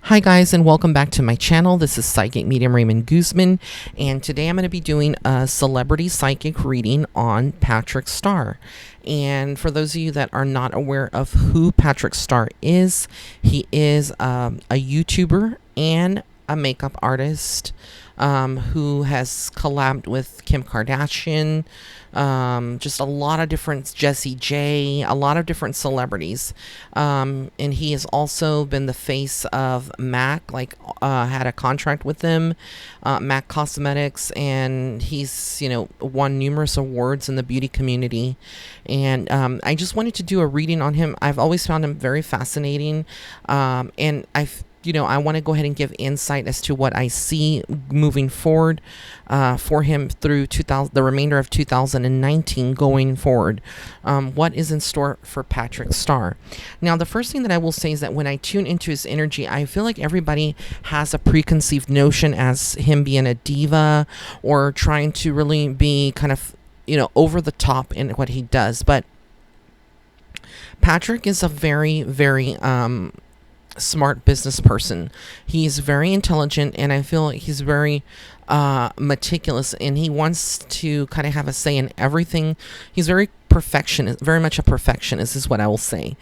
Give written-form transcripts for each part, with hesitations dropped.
Hi guys, and welcome back to my channel. This is Psychic Medium Raymond Guzman, and today I'm going to be doing a celebrity psychic reading on Patrick Starr. And for those of you that are not aware of who Patrick Starr is, he is a YouTuber and a makeup artist who has collabed with Kim Kardashian, just a lot of different, Jessie J, a lot of different celebrities. And he has also been the face of MAC, had a contract with them, MAC Cosmetics, and he's, won numerous awards in the beauty community. And I just wanted to do a reading on him. I've always found him very fascinating, and I want to go ahead and give insight as to what I see moving forward for him through the remainder of 2019 going forward. What is in store for Patrick Starr? Now, the first thing that I will say is that when I tune into his energy, I feel like everybody has a preconceived notion as him being a diva or trying to really be kind of, over the top in what he does. But Patrick is a very, very smart business person. He's very intelligent, and I feel like he's very meticulous, and he wants to kind of have a say in everything. He's very perfectionist, very much a perfectionist is what I will say,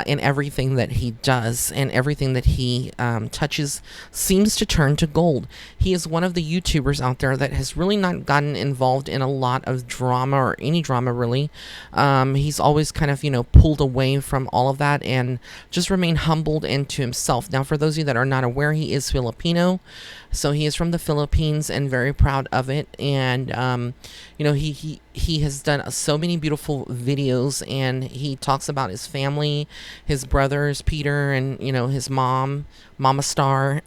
in everything that he does, and everything that he touches seems to turn to gold. He is one of the YouTubers out there that has really not gotten involved in a lot of drama, or any drama really. He's always kind of pulled away from all of that and just remained humbled into himself. Now, for those of you that are not aware, he is Filipino, so he is from the Philippines and very proud of it. And he has done so many beautiful videos, and he talks about his family, his brothers, Peter, and his Mama Starr.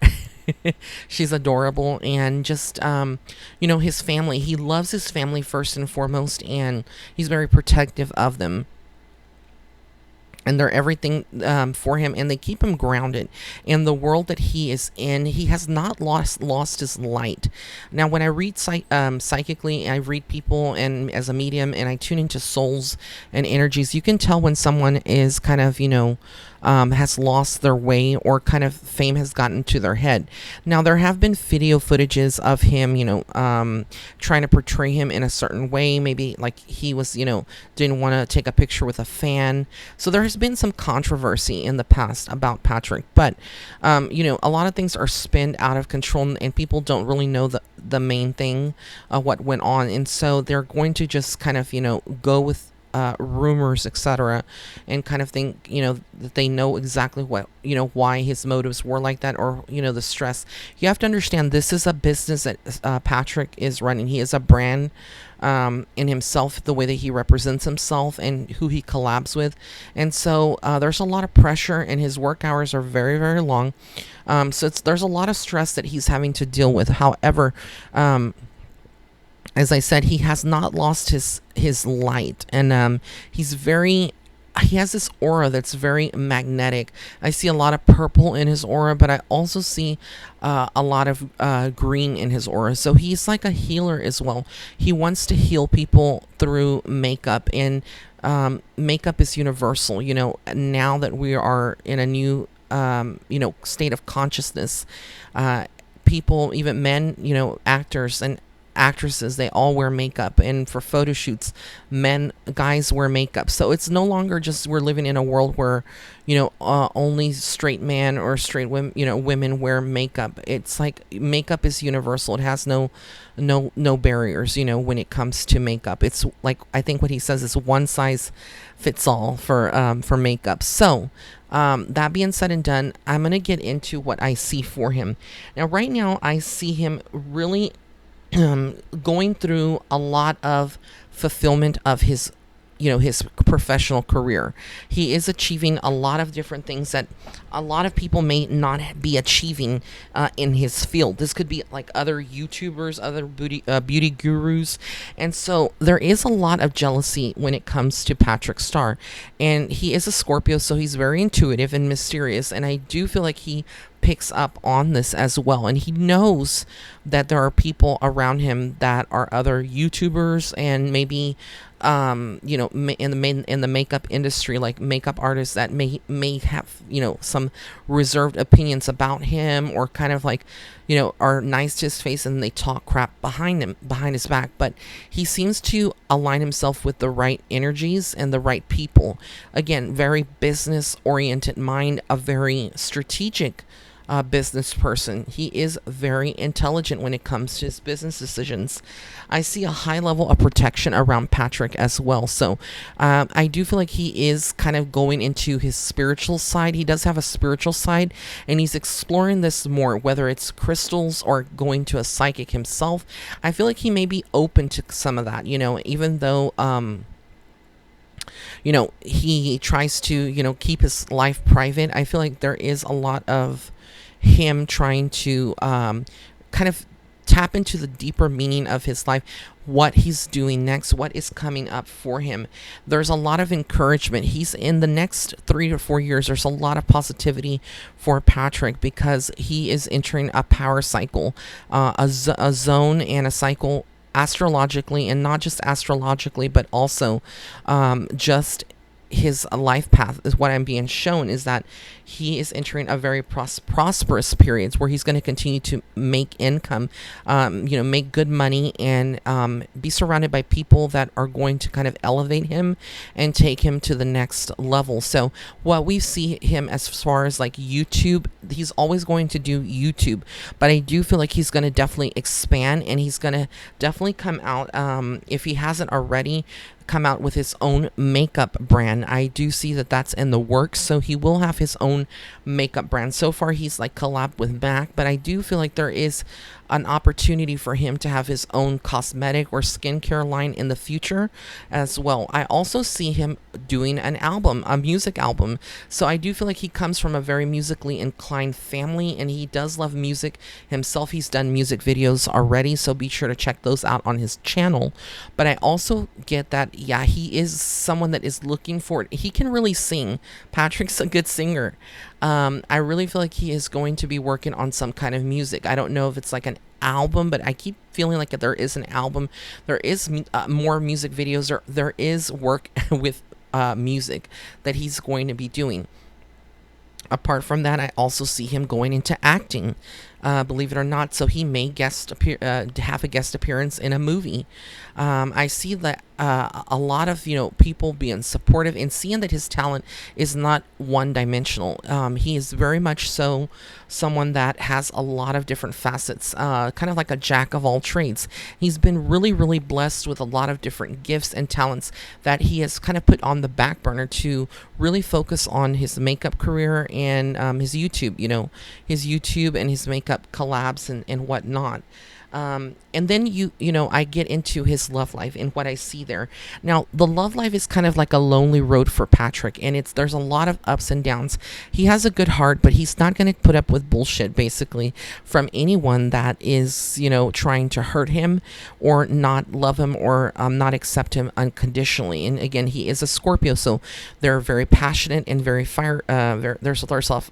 She's adorable, and just his family. He loves his family first and foremost, and he's very protective of them. And they're everything for him, and they keep him grounded in the world that he is in. He has not lost his light. Now, when I read psychically, I read people and as a medium, and I tune into souls and energies. You can tell when someone is kind of has lost their way, or kind of fame has gotten to their head. Now, there have been video footages of him, trying to portray him in a certain way. Maybe like he was, didn't want to take a picture with a fan. So there has been some controversy in the past about Patrick, but, a lot of things are spinned out of control, and people don't really know the main thing, what went on. And so they're going to just kind of, go with rumors, etc., and kind of think that they know exactly what why his motives were like that, or the stress. You have to understand, this is a business that Patrick is running. He is a brand in himself, the way that he represents himself and who he collabs with. And so there's a lot of pressure, and his work hours are very, very long, so there's a lot of stress that he's having to deal with. However, as I said, he has not lost his light, and he has this aura that's very magnetic. I see a lot of purple in his aura, but I also see a lot of green in his aura. So he's like a healer as well. He wants to heal people through makeup, and makeup is universal. Now that we are in a new state of consciousness, people, even men, actors and actresses, they all wear makeup, and for photo shoots, guys wear makeup. So it's no longer just we're living in a world where only straight men or straight women women wear makeup. It's like makeup is universal. It has no barriers when it comes to makeup. It's like, I think what he says is one size fits all for makeup. So that being said and done, I'm gonna get into what I see for him. Now, right now, I see him really going through a lot of fulfillment of his professional career. He is achieving a lot of different things that a lot of people may not be achieving in his field. This could be like other YouTubers, other beauty gurus. And so there is a lot of jealousy when it comes to Patrick Starr. And he is a Scorpio, so he's very intuitive and mysterious. And I do feel like he picks up on this as well, and he knows that there are people around him that are other YouTubers and maybe in the makeup industry, like makeup artists that may have, some reserved opinions about him, or kind of like, are nice to his face and they talk crap behind his back. But he seems to align himself with the right energies and the right people. Again, very business oriented mind, a very strategic business person. He is very intelligent when it comes to his business decisions. I see a high level of protection around Patrick as well. So I do feel like he is kind of going into his spiritual side. He does have a spiritual side, and he's exploring this more, whether it's crystals or going to a psychic himself. I feel like he may be open to some of that, even though he tries to, keep his life private. I feel like there is a lot of him trying to kind of tap into the deeper meaning of his life, what he's doing next, what is coming up for him. There's a lot of encouragement. He's in the next 3 to 4 years. There's a lot of positivity for Patrick because he is entering a power cycle, a zone and a cycle astrologically, and not just astrologically, but also just his life path. Is what I'm being shown, is that he is entering a very prosperous period where he's going to continue to make income, make good money, and be surrounded by people that are going to kind of elevate him and take him to the next level. So while we see him as far as like YouTube, he's always going to do YouTube, but I do feel like he's going to definitely expand, and he's going to definitely come out, if he hasn't already, come out with his own makeup brand. I do see that that's in the works, so he will have his own makeup brand. So far he's like collabed with MAC, but I do feel like there is an opportunity for him to have his own cosmetic or skincare line in the future as well. I also see him doing an album, a music album. So I do feel like he comes from a very musically inclined family, and he does love music himself. He's done music videos already, so be sure to check those out on his channel. But I also get that, yeah, he is someone that is looking for it. He can really sing. Patrick's a good singer. I really feel like he is going to be working on some kind of music. I don't know if it's like an album, but I keep feeling like there is an album. There is more music videos, or there is work with music that he's going to be doing. Apart from that, I also see him going into acting, believe it or not. So he may have a guest appearance in a movie. I see that a lot of people being supportive and seeing that his talent is not one-dimensional. He is very much so someone that has a lot of different facets, kind of like a jack of all trades. He's been really, really blessed with a lot of different gifts and talents that he has kind of put on the back burner to really focus on his makeup career and his YouTube, his YouTube and his makeup collabs and whatnot. And then I get into his love life and what I see there. Now, the love life is kind of like a lonely road for Patrick, and there's a lot of ups and downs. He has a good heart, but he's not going to put up with bullshit, basically, from anyone that is, trying to hurt him or not love him or not accept him unconditionally. And again, he is a Scorpio, so they're very passionate and very there's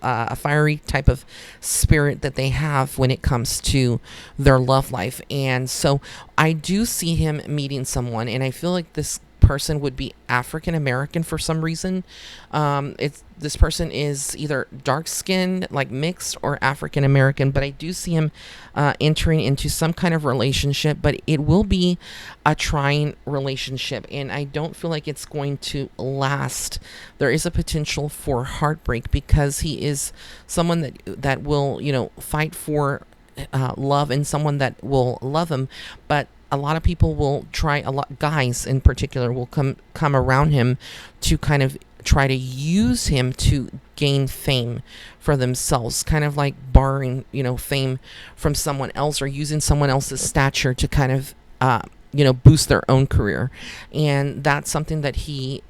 a fiery type of spirit that they have when it comes to their love life. And so I do see him meeting someone, and I feel like this person would be African American for some reason. This person is either dark skinned, like mixed, or African American, but I do see him entering into some kind of relationship, but it will be a trying relationship, and I don't feel like it's going to last. There is a potential for heartbreak because he is someone that will fight for love, and someone that will love him, but a lot of people will try, a lot guys in particular will come around him to kind of try to use him to gain fame for themselves, kind of like borrowing fame from someone else or using someone else's stature to kind of boost their own career. And that's something that he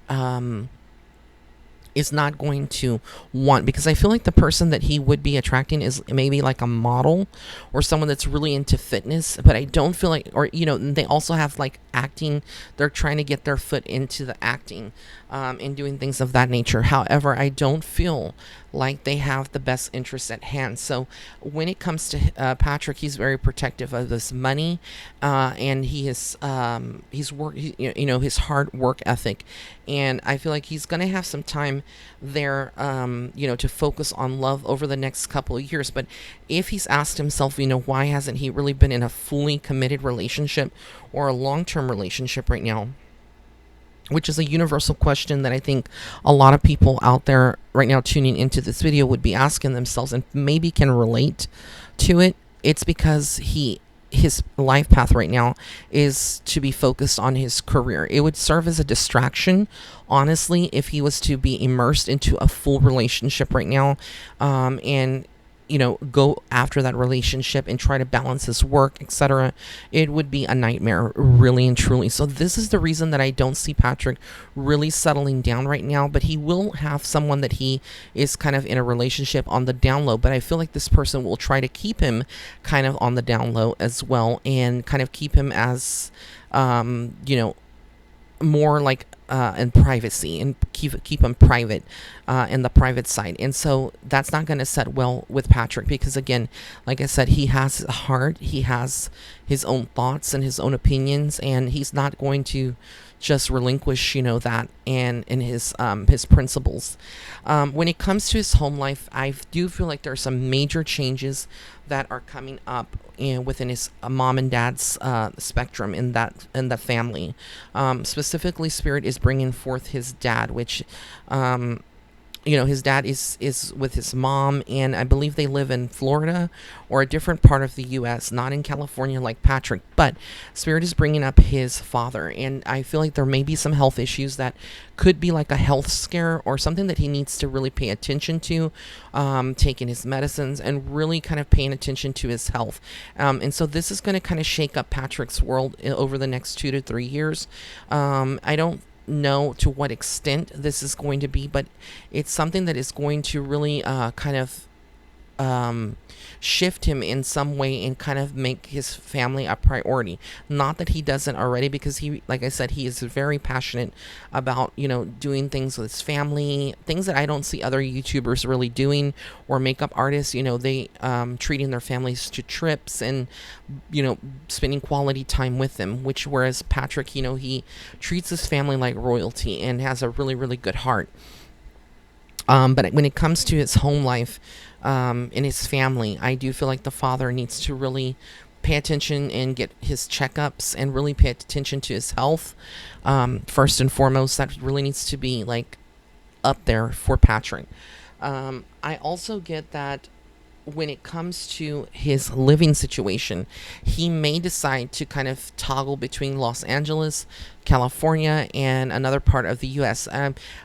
is not going to want, because I feel like the person that he would be attracting is maybe like a model or someone that's really into fitness, but I don't feel like, or they also have like acting. They're trying to get their foot into the acting, and doing things of that nature. However, I don't feel like they have the best interests at hand. So when it comes to Patrick, he's very protective of this money, and he's work, his hard work ethic, and I feel like he's going to have some time there, to focus on love over the next couple of years. But if he's asked himself, why hasn't he really been in a fully committed relationship or a long-term relationship right now, which is a universal question that I think a lot of people out there right now tuning into this video would be asking themselves and maybe can relate to it. It's because his life path right now is to be focused on his career. It would serve as a distraction, honestly, if he was to be immersed into a full relationship right now, and go after that relationship and try to balance his work, etc. It would be a nightmare, really and truly. So this is the reason that I don't see Patrick really settling down right now, but he will have someone that he is kind of in a relationship on the down low. But I feel like this person will try to keep him kind of on the down low as well, and kind of keep him as, more like in privacy, and keep him private, in the private side. And so that's not going to set well with Patrick, because again, like I said, he has a heart, he has his own thoughts and his own opinions, and he's not going to just relinquish that and his principles. When it comes to his home life, I do feel like there are some major changes that are coming up within his mom and dad's spectrum in the family. Specifically, Spirit is bringing forth his dad, which his dad is with his mom, and I believe they live in Florida or a different part of the U.S., not in California like Patrick. But Spirit is bringing up his father, and I feel like there may be some health issues that could be like a health scare or something that he needs to really pay attention to, taking his medicines and really kind of paying attention to his health. And so this is going to kind of shake up Patrick's world over the next 2 to 3 years. I don't know to what extent this is going to be, but it's something that is going to really kind of shift him in some way and kind of make his family a priority. Not that he doesn't already, because he, like I said, he is very passionate about doing things with his family, things that I don't see other YouTubers really doing, or makeup artists. They treating their families to trips and spending quality time with them, which whereas Patrick, he treats his family like royalty and has a really, really good heart. But when it comes to his home life, in his family, I do feel like the father needs to really pay attention and get his checkups and really pay attention to his health. First and foremost, that really needs to be like up there for Patrick. I also get that when it comes to his living situation, he may decide to kind of toggle between Los Angeles, California, and another part of the U.S.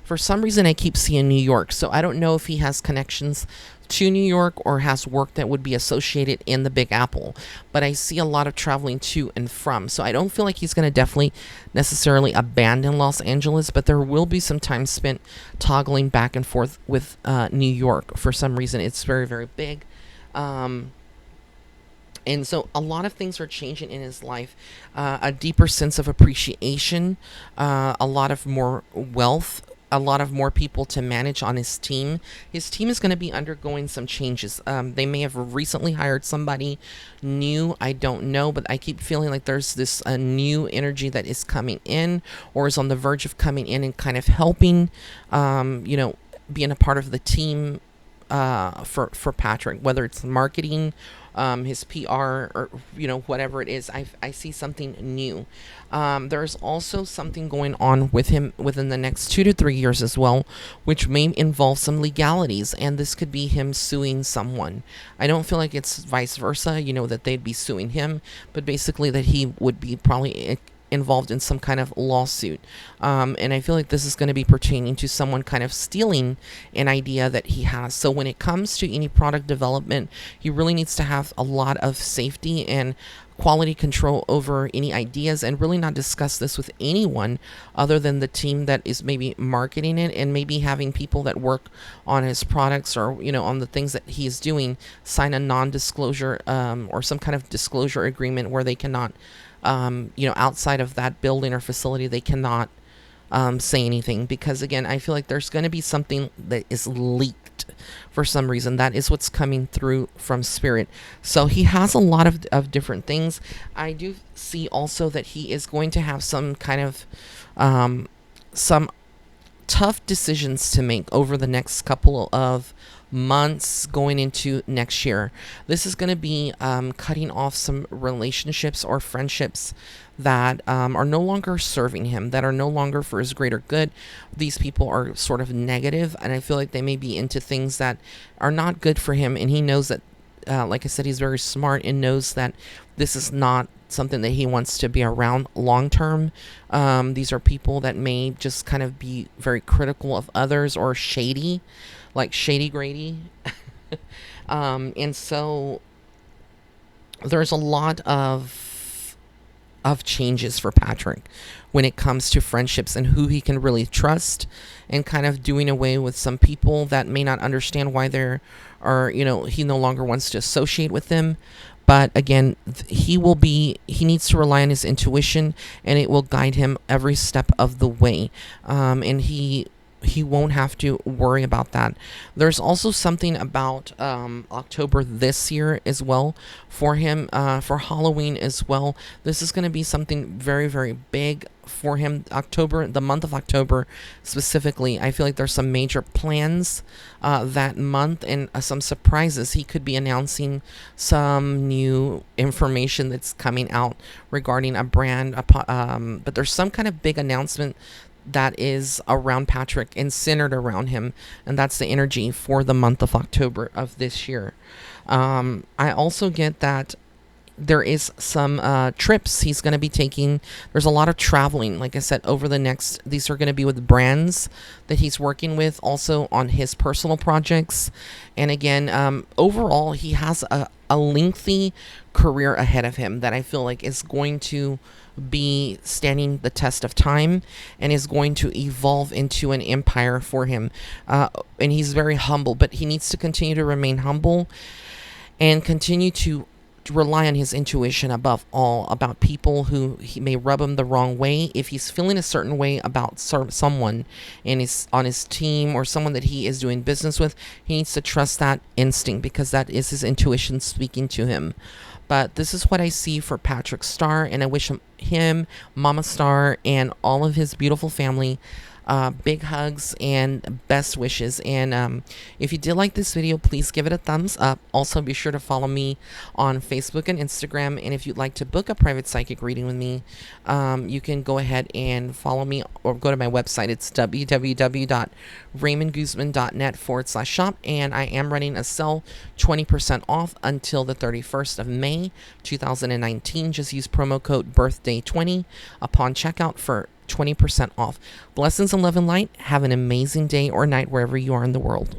For some reason, I keep seeing New York, so I don't know if he has connections to New York or has work that would be associated in the Big Apple, but I see a lot of traveling to and from, so I don't feel like he's going to definitely necessarily abandon Los Angeles, but there will be some time spent toggling back and forth with New York. For some reason, it's very, very big, and so a lot of things are changing in his life. A deeper sense of appreciation, a lot of more wealth, a lot of more people to manage on his team. His team is going to be undergoing some changes. They may have recently hired somebody new. I don't know, but I keep feeling like there's this new energy that is coming in or is on the verge of coming in and kind of helping, being a part of the team for Patrick, whether it's marketing, his PR, or whatever it is. I see something new. There's also something going on with him within the next 2 to 3 years as well, which may involve some legalities, and this could be him suing someone. I don't feel like it's vice versa, that they'd be suing him, but basically that he would be probably involved in some kind of lawsuit. And I feel like this is going to be pertaining to someone kind of stealing an idea that he has. So when it comes to any product development, he really needs to have a lot of safety and quality control over any ideas, and really not discuss this with anyone other than the team that is maybe marketing it, and maybe having people that work on his products, or on the things that he is doing, sign a non-disclosure or some kind of disclosure agreement where they cannot outside of that building or facility, they cannot say anything, because again, I feel like there's going to be something that is leaked for some reason. That is what's coming through from Spirit. So he has a lot of different things. I do see also that he is going to have some kind of some tough decisions to make over the next couple of months going into next year. This is going to be cutting off some relationships or friendships that are no longer serving him, that are no longer for his greater good. These people are sort of negative, and I feel like they may be into things that are not good for him, and he knows that, like I said, he's very smart and knows that this is not something that he wants to be around long term. These are people that may just kind of be very critical of others, or shady, like Shady Grady. And so there's a lot of changes for Patrick when it comes to friendships and who he can really trust, and kind of doing away with some people that may not understand why they're, or he no longer wants to associate with them. But again, he needs to rely on his intuition, and it will guide him every step of the way. And he won't have to worry about that. There's also something about October this year as well for him, for Halloween as well. This is going to be something very, very big for him. October, the month of October specifically, I feel like there's some major plans that month, and some surprises. He could be announcing some new information that's coming out regarding a brand, but there's some kind of big announcement that is around Patrick and centered around him, and that's the energy for the month of October of this year. I also get that there is some trips he's going to be taking. There's a lot of traveling, like I said, over the next, these are going to be with brands that he's working with, also on his personal projects. And again, overall, he has a lengthy career ahead of him that I feel like is going to be standing the test of time, and is going to evolve into an empire for him. And he's very humble, but he needs to continue to remain humble and continue to rely on his intuition above all, about people who he may rub him the wrong way. If he's feeling a certain way about someone and is on his team, or someone that he is doing business with, he needs to trust that instinct, because that is his intuition speaking to him. But this is what I see for Patrick Starr, and I wish him, Mama Starr, and all of his beautiful family big hugs and best wishes. And if you did like this video, please give it a thumbs up. Also, be sure to follow me on Facebook and Instagram. And if you'd like to book a private psychic reading with me, you can go ahead and follow me, or go to my website. It's www.raymondguzman.net/shop. And I am running a sale, 20% off until the 31st of May 2019. Just use promo code birthday20 upon checkout for 20% off. Blessings and love and light. Have an amazing day or night wherever you are in the world.